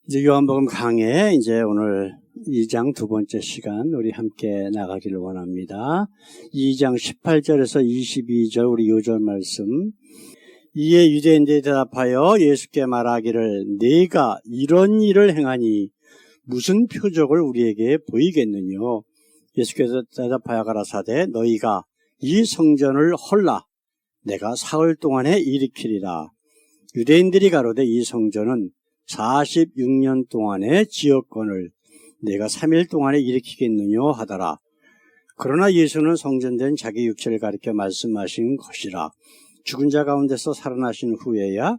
이제 요한복음 강해 이제 오늘 2장 두 번째 시간 우리 함께 나가기를 원합니다. 2장 18절에서 22절 우리 요절 말씀. 이에 유대인들이 대답하여 예수께 말하기를 네가 이런 일을 행하니 무슨 표적을 우리에게 보이겠느냐. 예수께서 대답하여 가라사대 너희가 이 성전을 헐라 내가 사흘 동안에 일으키리라. 유대인들이 가로되 이 성전은 46년 동안의 지역권을 내가 3일 동안에 일으키겠느냐 하더라. 그러나 예수는 성전된 자기 육체를 가리켜 말씀하신 것이라. 죽은 자 가운데서 살아나신 후에야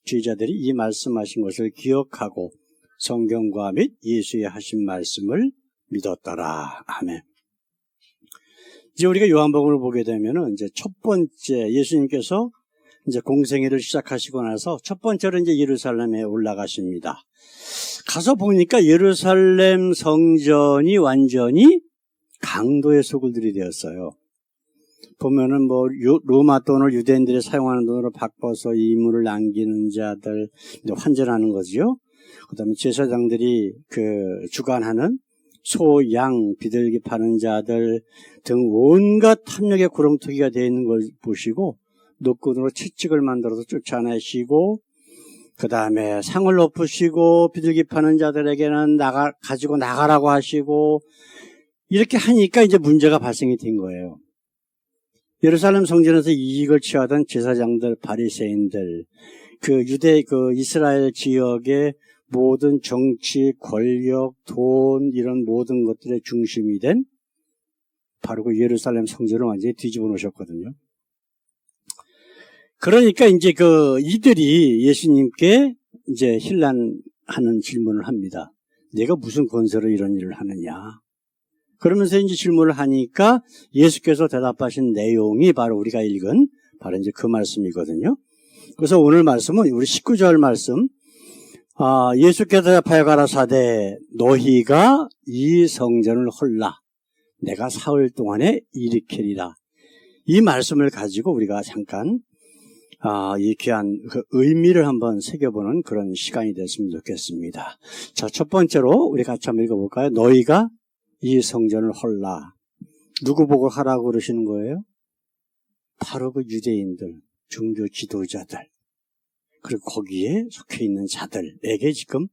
제자들이 이 말씀하신 것을 기억하고 성경과 및 예수의 하신 말씀을 믿었더라. 아멘. 이제 우리가 요한복음을 보게 되면은 이제 첫 번째 예수님께서 이제 공생애를 시작하시고 나서 첫 번째로 이제 예루살렘에 올라가십니다. 가서 보니까 예루살렘 성전이 완전히 강도의 소굴들이 되었어요. 보면은 뭐 로마 돈을 유대인들이 사용하는 돈으로 바꿔서 이물을 남기는 자들, 환전하는 거죠. 그다음에 제사장들이 주관하는 소, 양, 비둘기 파는 자들 등 온갖 탐욕의 구렁텅이가 되어 있는 걸 보시고 노끈으로 채찍을 만들어서 쫓아내시고 그 다음에 상을 높으시고 비둘기 파는 자들에게는 가지고 나가라고 하시고 이렇게 하니까 이제 문제가 발생이 된 거예요. 예루살렘 성전에서 이익을 취하던 제사장들, 바리새인들, 이스라엘 지역의 모든 정치, 권력, 돈 이런 모든 것들의 중심이 된 바로 그 예루살렘 성전을 완전히 뒤집어 놓으셨거든요. 그러니까 이제 이들이 예수님께 이제 힐난하는 질문을 합니다. 내가 무슨 권세로 이런 일을 하느냐. 그러면서 이제 질문을 하니까 예수께서 대답하신 내용이 바로 우리가 읽은 바로 이제 그 말씀이거든요. 그래서 오늘 말씀은 우리 19절 말씀. 예수께서 대답하여 가라사대 너희가 이 성전을 헐라 내가 사흘 동안에 일으키리라. 이 말씀을 가지고 우리가 잠깐 이 귀한 그 의미를 한번 새겨보는 그런 시간이 됐으면 좋겠습니다. 자, 첫 번째로 우리 같이 한번 읽어볼까요? 너희가 이 성전을 헐라. 누구 보고 하라고 그러시는 거예요? 바로 그 유대인들, 종교 지도자들, 그리고 거기에 속해 있는 자들에게 지금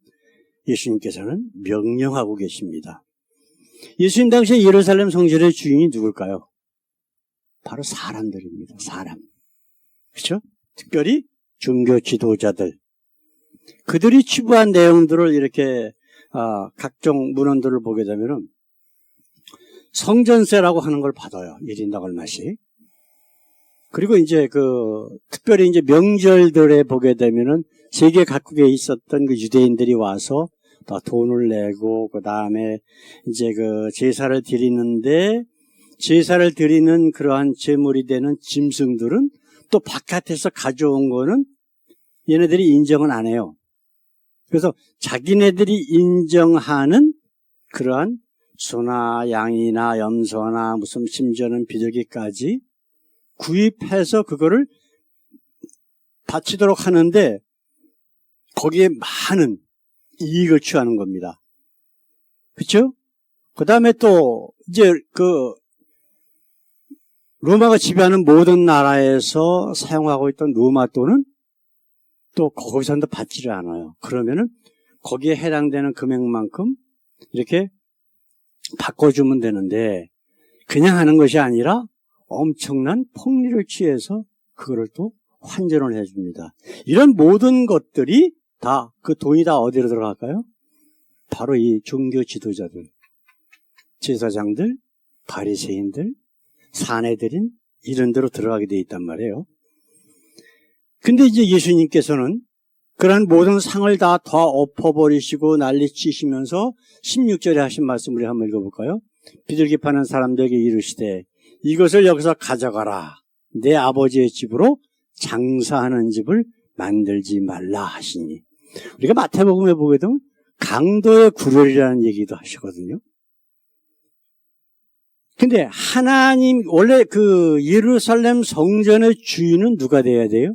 예수님께서는 명령하고 계십니다. 예수님 당시에 예루살렘 성전의 주인이 누굴까요? 바로 사람들입니다. 사람. 그렇죠? 특별히 종교 지도자들. 그들이 치부한 내용들을 이렇게 각종 문헌들을 보게 되면은 성전세라고 하는 걸 받아요. 1인당 얼마씩. 그리고 이제 특별히 이제 명절들에 보게 되면은 세계 각국에 있었던 그 유대인들이 와서 다 돈을 내고 그 다음에 이제 제사를 드리는데 제사를 드리는 그러한 제물이 되는 짐승들은 또 바깥에서 가져온 거는 얘네들이 인정은 안 해요. 그래서 자기네들이 인정하는 그러한 소나 양이나 염소나 무슨 심지어는 비둘기까지 구입해서 그거를 바치도록 하는데 거기에 많은 이익을 취하는 겁니다. 그렇죠? 그 다음에 또 이제 로마가 지배하는 모든 나라에서 사용하고 있던 로마 돈은 또 거기서도 받지를 않아요. 그러면은 거기에 해당되는 금액만큼 이렇게 바꿔주면 되는데 그냥 하는 것이 아니라 엄청난 폭리를 취해서 그거를 또 환전을 해줍니다. 이런 모든 것들이 다 그 돈이 다 어디로 들어갈까요? 바로 이 종교 지도자들, 제사장들, 바리새인들, 사내들인 이런 데로 들어가게 돼 있단 말이에요. 근데 이제 예수님께서는 그러한 모든 상을 다 엎어버리시고 난리치시면서 16절에 하신 말씀 우리 한번 읽어볼까요? 비둘기 파는 사람들에게 이르시되 이것을 여기서 가져가라. 내 아버지의 집으로 장사하는 집을 만들지 말라 하시니. 우리가 마태복음에 보게 되면 강도의 구렬이라는 얘기도 하시거든요. 근데 하나님, 원래 예루살렘 성전의 주인은 누가 돼야 돼요?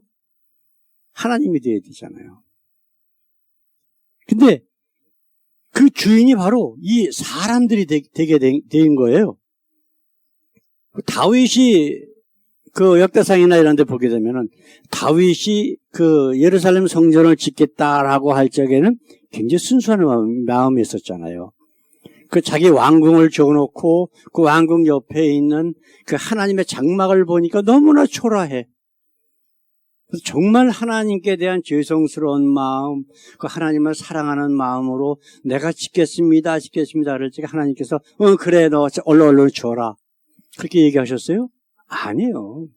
하나님이 돼야 되잖아요. 근데 그 주인이 바로 이 사람들이 되게 된 거예요. 다윗이 그 역대상이나 이런 데 보게 되면은 다윗이 그 예루살렘 성전을 짓겠다라고 할 적에는 굉장히 순수한 마음이 있었잖아요. 그 자기 왕궁을 지어놓고 그 왕궁 옆에 있는 그 하나님의 장막을 보니까 너무나 초라해. 그래서 정말 하나님께 대한 죄송스러운 마음, 그 하나님을 사랑하는 마음으로 내가 짓겠습니다 그럴 때 하나님께서 그래 너 얼른 줘라. 그렇게 얘기하셨어요? 아니에요.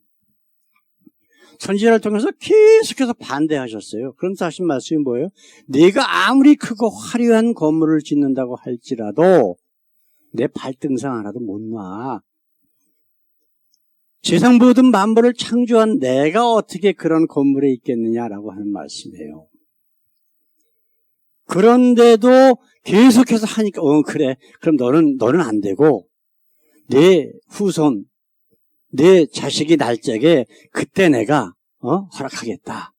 선지자를 통해서 계속해서 반대하셨어요. 그러면서 하신 말씀이 뭐예요? 네가 아무리 크고 화려한 건물을 짓는다고 할지라도 내 발등상 하나도 못 놔. 세상 모든 만물을 창조한 내가 어떻게 그런 건물에 있겠느냐라고 하는 말씀이에요. 그런데도 계속해서 하니까 그래. 그럼 너는 안 되고 내 후손, 내 자식이 날 적에 그때 내가 허락하겠다.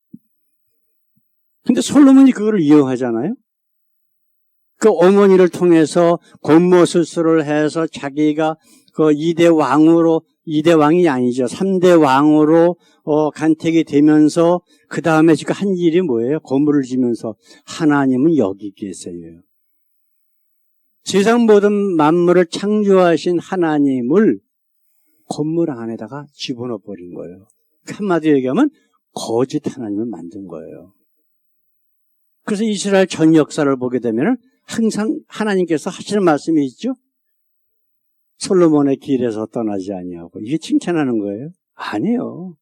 근데 솔로몬이 그거를 이용하잖아요. 그 어머니를 통해서 권모술수를 해서 자기가 그 2대 왕이 아니죠. 3대 왕으로 간택이 되면서 그 다음에 지금 한 일이 뭐예요? 건물을 지면서 하나님은 여기 계세요. 세상 모든 만물을 창조하신 하나님을 건물 안에다가 집어넣어 버린 거예요. 한마디로 얘기하면 거짓 하나님을 만든 거예요. 그래서 이스라엘 전 역사를 보게 되면 항상 하나님께서 하시는 말씀이 있죠. 솔로몬의 길에서 떠나지 아니하고. 이게 칭찬하는 거예요? 아니에요.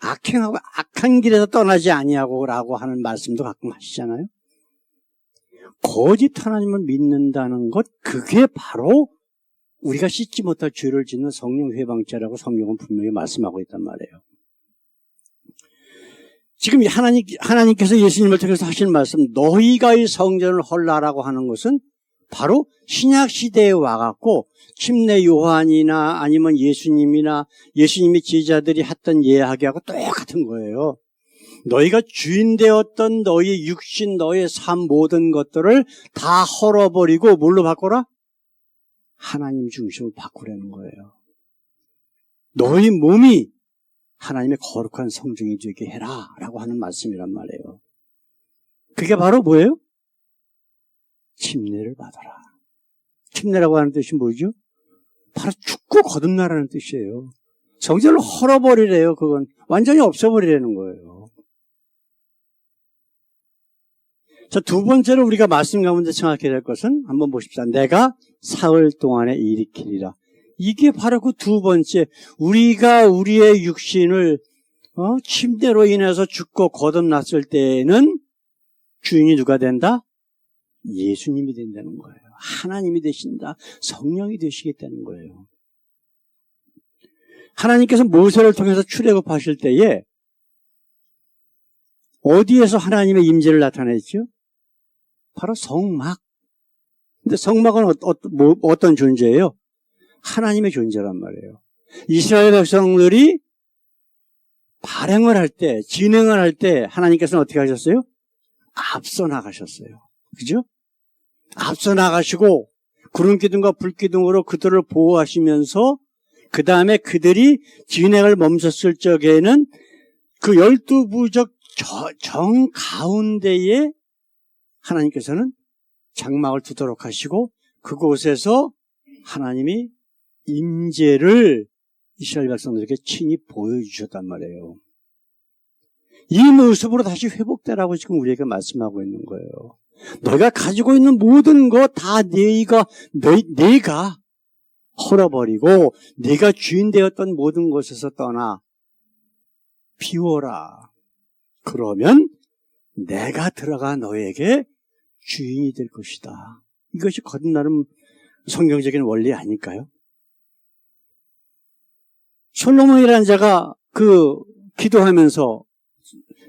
악행하고 악한 길에서 떠나지 아니하고 라고 하는 말씀도 가끔 하시잖아요. 거짓 하나님을 믿는다는 것, 그게 바로 우리가 씻지 못할 죄를 짓는 성령 회방죄라고 성경은 분명히 말씀하고 있단 말이에요. 지금 하나님께서 예수님을 통해서 하시는 말씀, 너희가 이 성전을 헐라라고 하는 것은 바로 신약 시대에 와갖고 침례 요한이나 아니면 예수님이나 예수님의 제자들이 했던 이야기하고 똑같은 거예요. 너희가 주인 되었던 너희 육신, 너의 삶 모든 것들을 다 헐어버리고 뭘로 바꿔라? 하나님 중심으로 바꾸라는 거예요. 너희 몸이 하나님의 거룩한 성전이 되게 해라 라고 하는 말씀이란 말이에요. 그게 바로 뭐예요? 침례를 받아라. 침례라고 하는 뜻이 뭐죠? 바로 죽고 거듭나라는 뜻이에요. 성전을 헐어버리래요. 그건 완전히 없애버리라는 거예요. 자, 두 번째로 우리가 말씀 가운데 생각해야 될 것은 한번 보십시다. 내가 사흘 동안에 일으키리라. 이게 바로 그 두 번째, 우리가 우리의 육신을 침례로 인해서 죽고 거듭났을 때에는 주인이 누가 된다? 예수님이 된다는 거예요. 하나님이 되신다. 성령이 되시겠다는 거예요. 하나님께서 모세를 통해서 출애굽하실 때에 어디에서 하나님의 임재를 나타냈죠? 바로 성막. 근데 성막은 어떤 존재예요? 하나님의 존재란 말이에요. 이스라엘 백성들이 발행을 할 때, 진행을 할 때 하나님께서는 어떻게 하셨어요? 앞서 나가셨어요. 그죠? 앞서 나가시고 구름기둥과 불기둥으로 그들을 보호하시면서 그 다음에 그들이 진행을 멈췄을 적에는 그 12부족 정 가운데에 하나님께서는 장막을 두도록 하시고 그곳에서 하나님이 임재를 이스라엘 백성들에게 친히 보여주셨단 말이에요. 이 모습으로 다시 회복되라고 지금 우리에게 말씀하고 있는 거예요. 너가 가지고 있는 모든 거 다 내가 헐어버리고 내가 주인 되었던 모든 곳에서 떠나 비워라. 그러면 내가 들어가 너에게 주인이 될 것이다. 이것이 거듭나는 성경적인 원리 아닐까요? 솔로몬이라는 자가 기도하면서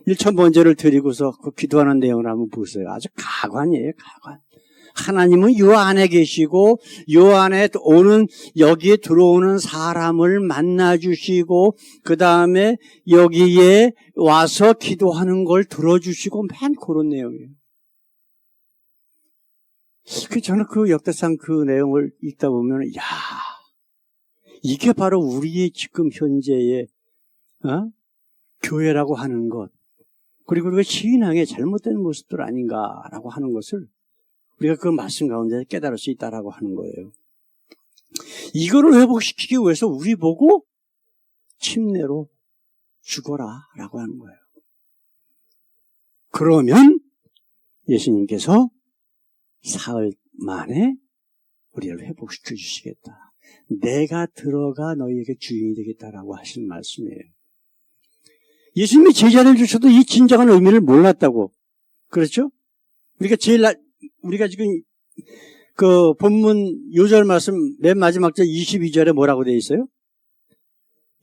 1,000번제를 드리고서 그 기도하는 내용을 한번 보세요. 아주 가관이에요, 가관. 하나님은 요 안에 계시고 요 안에 여기에 들어오는 사람을 만나주시고 그 다음에 여기에 와서 기도하는 걸 들어주시고 맨 그런 내용이에요. 저는 그 역대상 그 내용을 읽다 보면, 야, 이게 바로 우리의 지금 현재의, 교회라고 하는 것. 그리고 우리가 신앙의 잘못된 모습들 아닌가라고 하는 것을 우리가 그 말씀 가운데 깨달을 수 있다라고 하는 거예요. 이거를 회복시키기 위해서 우리 보고 침례로 죽어라 라고 하는 거예요. 그러면 예수님께서 사흘 만에 우리를 회복시켜 주시겠다. 내가 들어가 너희에게 주인이 되겠다라고 하시는 말씀이에요. 예수님이 제자를 주셔도 이 진정한 의미를 몰랐다고. 그렇죠? 우리가 지금 그 본문 요절 말씀 맨 마지막 절 22절에 뭐라고 되어 있어요?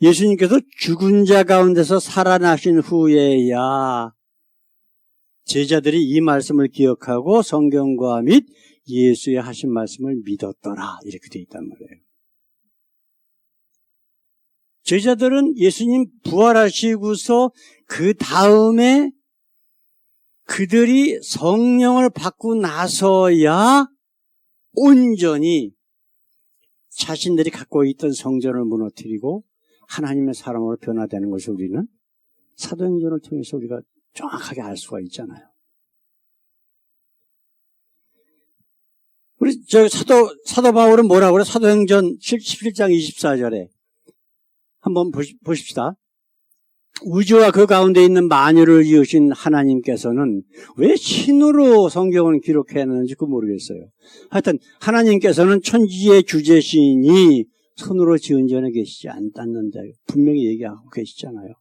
예수님께서 죽은 자 가운데서 살아나신 후에야 제자들이 이 말씀을 기억하고 성경과 및 예수의 하신 말씀을 믿었더라. 이렇게 되어 있단 말이에요. 제자들은 예수님 부활하시고서 그 다음에 그들이 성령을 받고 나서야 온전히 자신들이 갖고 있던 성전을 무너뜨리고 하나님의 사람으로 변화되는 것을 우리는 사도행전을 통해서 우리가 정확하게 알 수가 있잖아요. 우리 사도 바울은 뭐라고 그래? 사도행전 11장 24절에 한번 보십시다. 우주와 그 가운데 있는 만유를 지으신 하나님께서는 왜 신으로 성경을 기록해놨는지 모르겠어요. 하여튼 하나님께서는 천지의 주제시인이 손으로 지은 전에 계시지 않았는데 분명히 얘기하고 계시잖아요.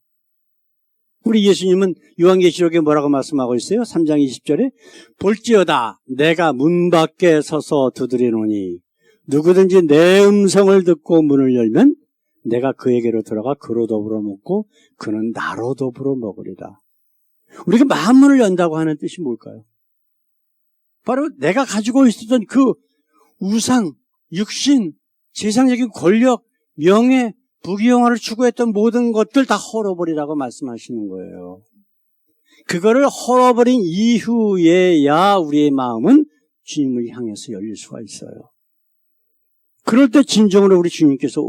우리 예수님은 요한계시록에 뭐라고 말씀하고 있어요? 3장 20절에 볼지어다 내가 문 밖에 서서 두드리노니 누구든지 내 음성을 듣고 문을 열면 내가 그에게로 들어가 그로 더불어 먹고 그는 나로 더불어 먹으리다. 우리가 만문을 연다고 하는 뜻이 뭘까요? 바로 내가 가지고 있었던 그 우상, 육신, 세상적인 권력, 명예, 부귀영화를 추구했던 모든 것들 다 헐어버리라고 말씀하시는 거예요. 그거를 헐어버린 이후에야 우리의 마음은 주님을 향해서 열릴 수가 있어요. 그럴 때 진정으로 우리 주님께서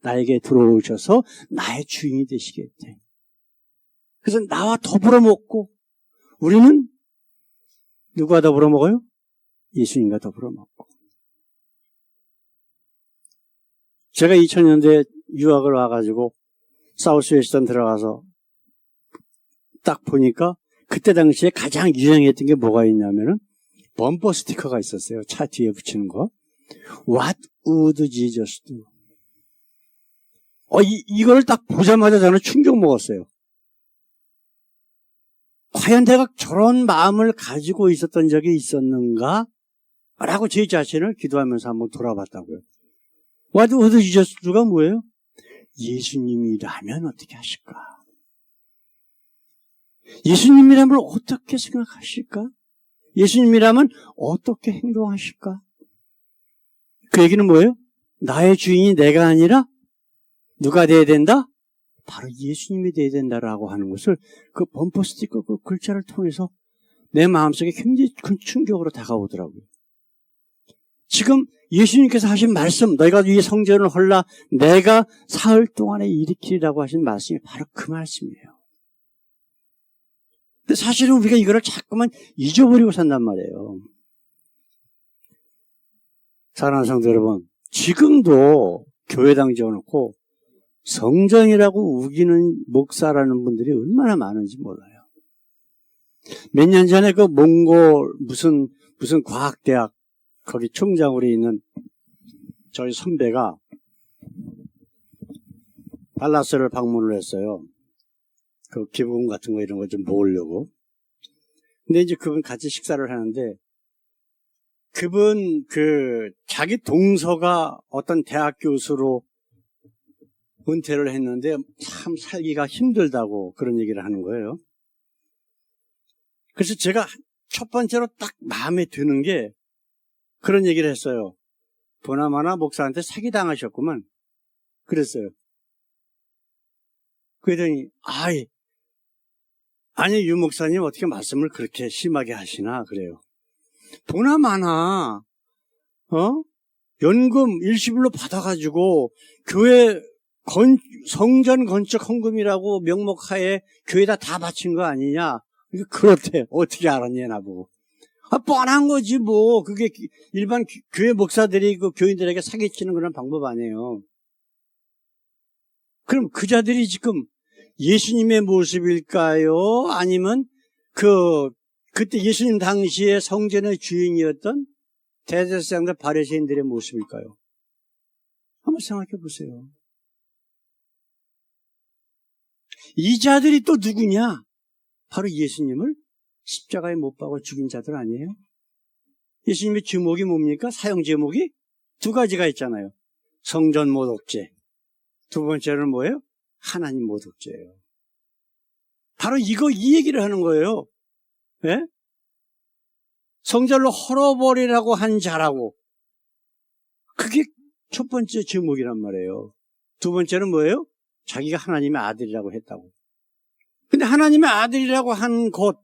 나에게 들어오셔서 나의 주인이 되시겠대. 그래서 나와 더불어 먹고 우리는 누구와 더불어 먹어요? 예수님과 더불어 먹고. 제가 2000년대에 유학을 와가지고 사우스웨스턴 들어가서 딱 보니까 그때 당시에 가장 유행했던 게 뭐가 있냐면은 범퍼 스티커가 있었어요. 차 뒤에 붙이는 거. What would Jesus do? 이걸 딱 보자마자 저는 충격 먹었어요. 과연 내가 저런 마음을 가지고 있었던 적이 있었는가? 라고 제 자신을 기도하면서 한번 돌아봤다고요. What would Jesus do가 뭐예요? 예수님이라면 어떻게 하실까? 예수님이라면 어떻게 생각하실까? 예수님이라면 어떻게 행동하실까? 그 얘기는 뭐예요? 나의 주인이 내가 아니라 누가 돼야 된다? 바로 예수님이 돼야 된다라고 하는 것을 그 범퍼 스티커 그 글자를 통해서 내 마음속에 굉장히 큰 충격으로 다가오더라고요. 지금 예수님께서 하신 말씀, 너희가 이 성전을 헐라 내가 사흘 동안에 일으키리라고 하신 말씀이 바로 그 말씀이에요. 근데 사실은 우리가 이거를 자꾸만 잊어버리고 산단 말이에요. 사랑하는 성도 여러분, 지금도 교회당 지어놓고 성전이라고 우기는 목사라는 분들이 얼마나 많은지 몰라요. 몇 년 전에 그 몽골 무슨 과학대학 거기 총장으로 있는 저희 선배가 달라스를 방문을 했어요. 그 기부금 같은 거 이런 거 좀 모으려고. 근데 이제 그분 같이 식사를 하는데 그분 자기 동서가 어떤 대학 교수로 은퇴를 했는데 참 살기가 힘들다고 그런 얘기를 하는 거예요. 그래서 제가 첫 번째로 딱 마음에 드는 게 그런 얘기를 했어요. 보나마나 목사한테 사기당하셨구만. 그랬어요. 그랬더니 아니 유 목사님 어떻게 말씀을 그렇게 심하게 하시나 그래요. 보나 마나 연금 일시불로 받아가지고 교회 성전 건축 헌금이라고 명목하에 교회에다 다 바친 거 아니냐? 그렇대. 어떻게 알았냐 나보고. 뻔한 거지 뭐. 그게 일반 교회 목사들이 그 교인들에게 사기치는 그런 방법 아니에요. 그럼 그 자들이 지금 예수님의 모습일까요? 아니면 그때 예수님 당시에 성전의 주인이었던 대제사장들 바리새인들의 모습일까요? 한번 생각해 보세요. 이 자들이 또 누구냐? 바로 예수님을 십자가에 못 박아 죽인 자들 아니에요? 예수님의 제목이 뭡니까? 사형 제목이 두 가지가 있잖아요. 성전 모독죄. 두 번째는 뭐예요? 하나님 모독죄예요. 바로 이 얘기를 하는 거예요. 예? 성전을 헐어버리라고 한 자라고. 그게 첫 번째 제목이란 말이에요. 두 번째는 뭐예요? 자기가 하나님의 아들이라고 했다고. 근데 하나님의 아들이라고 한 것,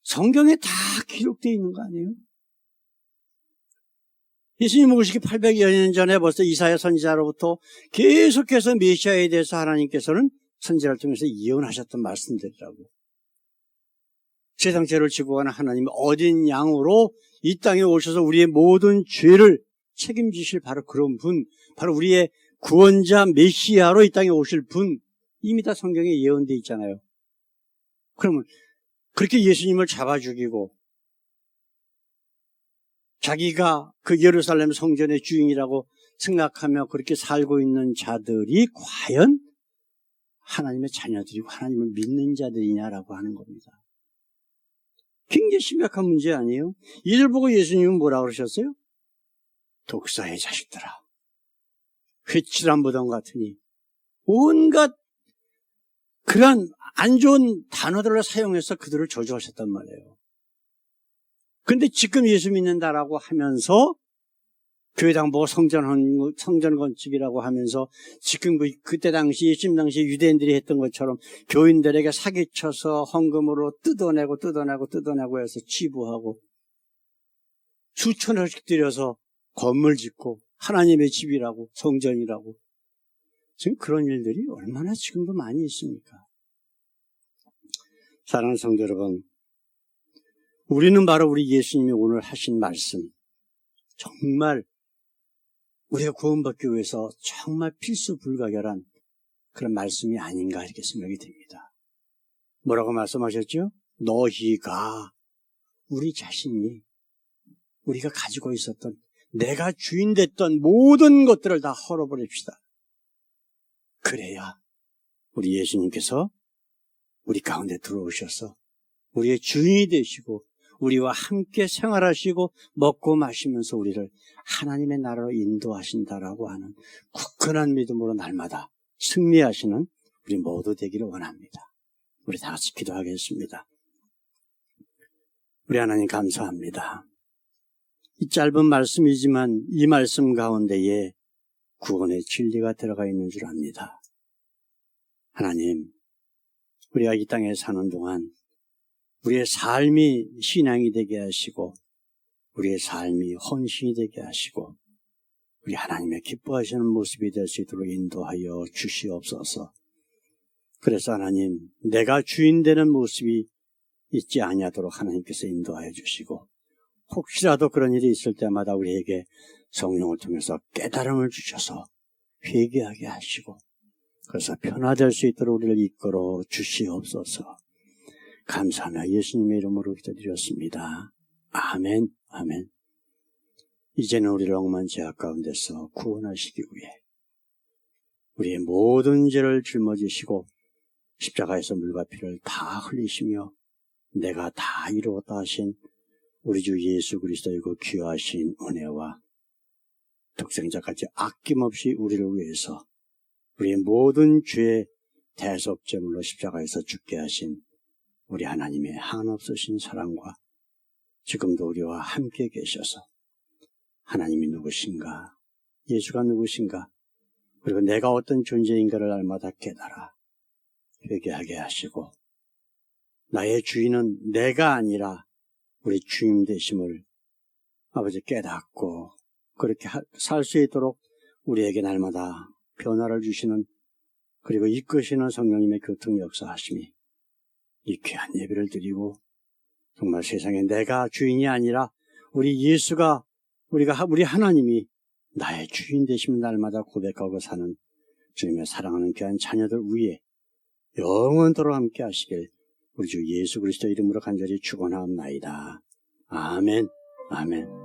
성경에 다 기록되어 있는 거 아니에요? 예수님 오시기 800여 년 전에 벌써 이사야 선지자로부터 계속해서 메시아에 대해서 하나님께서는 선지자를 통해서 예언하셨던 말씀들이라고. 세상 죄를 지고 가는 하나님이 어린 양으로 이 땅에 오셔서 우리의 모든 죄를 책임지실 바로 그런 분, 바로 우리의 구원자 메시아로 이 땅에 오실 분, 이미 다 성경에 예언되어 있잖아요. 그러면 그렇게 예수님을 잡아 죽이고 자기가 그 예루살렘 성전의 주인이라고 생각하며 그렇게 살고 있는 자들이 과연 하나님의 자녀들이고 하나님을 믿는 자들이냐라고 하는 겁니다. 굉장히 심각한 문제 아니에요? 이를 보고 예수님은 뭐라고 그러셨어요? 독사의 자식들아, 회칠한 무덤 같으니, 온갖 그런 안 좋은 단어들을 사용해서 그들을 저주하셨단 말이에요. 근데 지금 예수 믿는다라고 하면서 교회당 보고 성전 건축이라고 하면서 지금 그때 당시 예수님 당시 유대인들이 했던 것처럼 교인들에게 사기쳐서 헌금으로 뜯어내고 해서 치부하고 수천 원씩 들여서 건물 짓고 하나님의 집이라고 성전이라고 지금 그런 일들이 얼마나 지금도 많이 있습니까? 사랑하는 성도 여러분, 우리는 바로 우리 예수님이 오늘 하신 말씀, 정말 우리가 구원받기 위해서 정말 필수 불가결한 그런 말씀이 아닌가 이렇게 생각이 듭니다. 뭐라고 말씀하셨죠? 너희가, 우리 자신이 우리가 가지고 있었던 내가 주인 됐던 모든 것들을 다 헐어버립시다. 그래야 우리 예수님께서 우리 가운데 들어오셔서 우리의 주인이 되시고 우리와 함께 생활하시고 먹고 마시면서 우리를 하나님의 나라로 인도하신다라고 하는 굳건한 믿음으로 날마다 승리하시는 우리 모두 되기를 원합니다. 우리 다 같이 기도하겠습니다. 우리 하나님 감사합니다. 이 짧은 말씀이지만 이 말씀 가운데에 구원의 진리가 들어가 있는 줄 압니다. 하나님, 우리가 이 땅에 사는 동안 우리의 삶이 신앙이 되게 하시고 우리의 삶이 헌신이 되게 하시고 우리 하나님의 기뻐하시는 모습이 될 수 있도록 인도하여 주시옵소서. 그래서 하나님, 내가 주인 되는 모습이 있지 아니하도록 하나님께서 인도하여 주시고 혹시라도 그런 일이 있을 때마다 우리에게 성령을 통해서 깨달음을 주셔서 회개하게 하시고 그래서 변화될 수 있도록 우리를 이끌어 주시옵소서. 감사하며 예수님의 이름으로 기도드렸습니다. 아멘, 아멘. 이제는 우리를 억만 죄악 가운데서 구원하시기 위해 우리의 모든 죄를 짊어지시고 십자가에서 물과 피를 다 흘리시며 내가 다 이루었다 하신 우리 주 예수 그리스도의 그 귀하신 은혜와 독생자까지 아낌없이 우리를 위해서 우리의 모든 죄의 대속제물로 십자가에서 죽게 하신 우리 하나님의 한없으신 사랑과 지금도 우리와 함께 계셔서 하나님이 누구신가, 예수가 누구신가, 그리고 내가 어떤 존재인가를 날마다 깨달아 회개하게 하시고 나의 주인은 내가 아니라 우리 주님 되심을 아버지 깨닫고 그렇게 살 수 있도록 우리에게 날마다 변화를 주시는 그리고 이끄시는 성령님의 교통 역사하심이 이 귀한 예배를 드리고 정말 세상에 내가 주인이 아니라 우리 예수가 우리 하나님이 나의 주인 되시는 날마다 고백하고 사는 주님의 사랑하는 귀한 자녀들 위에 영원토록 함께 하시길 우리 주 예수 그리스도 이름으로 간절히 축원하옵나이다. 아멘. 아멘.